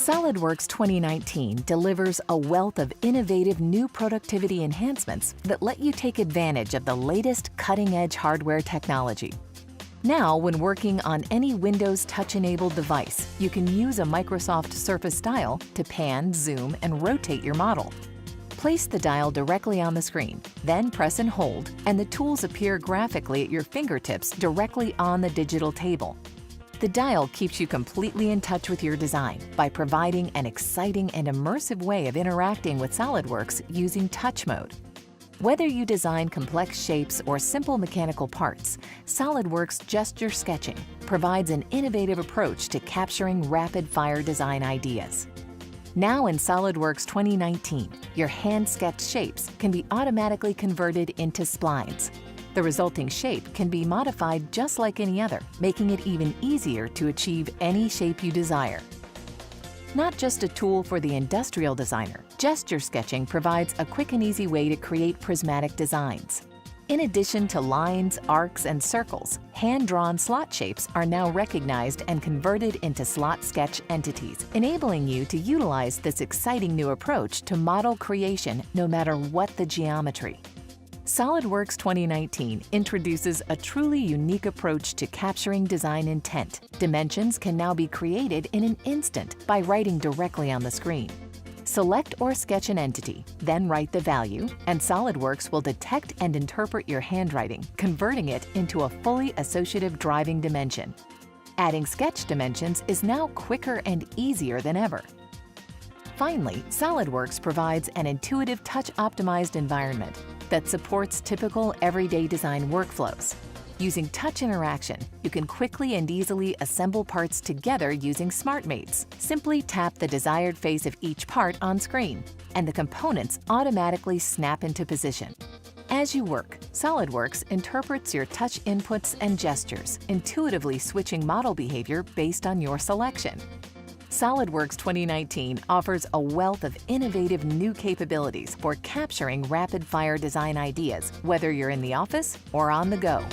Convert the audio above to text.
SolidWorks 2019 delivers a wealth of innovative new productivity enhancements that let you take advantage of the latest cutting-edge hardware technology. Now, when working on any Windows touch-enabled device, you can use a Microsoft Surface dial to pan, zoom, and rotate your model. Place the dial directly on the screen, then press and hold, and the tools appear graphically at your fingertips directly on the digital table. The dial keeps you completely in touch with your design by providing an exciting and immersive way of interacting with SolidWorks using touch mode. Whether you design complex shapes or simple mechanical parts, SolidWorks Gesture Sketching provides an innovative approach to capturing rapid-fire design ideas. Now in SolidWorks 2019, your hand-sketched shapes can be automatically converted into splines. The resulting shape can be modified just like any other, making it even easier to achieve any shape you desire. Not just a tool for the industrial designer, gesture sketching provides a quick and easy way to create prismatic designs. In addition to lines, arcs, and circles, hand-drawn slot shapes are now recognized and converted into slot sketch entities, enabling you to utilize this exciting new approach to model creation no matter what the geometry. SolidWorks 2019 introduces a truly unique approach to capturing design intent. Dimensions can now be created in an instant by writing directly on the screen. Select or sketch an entity, then write the value, and SolidWorks will detect and interpret your handwriting, converting it into a fully associative driving dimension. Adding sketch dimensions is now quicker and easier than ever. Finally, SolidWorks provides an intuitive touch-optimized environment that supports typical everyday design workflows. Using touch interaction, you can quickly and easily assemble parts together using SmartMates. Simply tap the desired face of each part on screen, and the components automatically snap into position. As you work, SolidWorks interprets your touch inputs and gestures, intuitively switching model behavior based on your selection. SolidWorks 2019 offers a wealth of innovative new capabilities for capturing rapid-fire design ideas, whether you're in the office or on the go.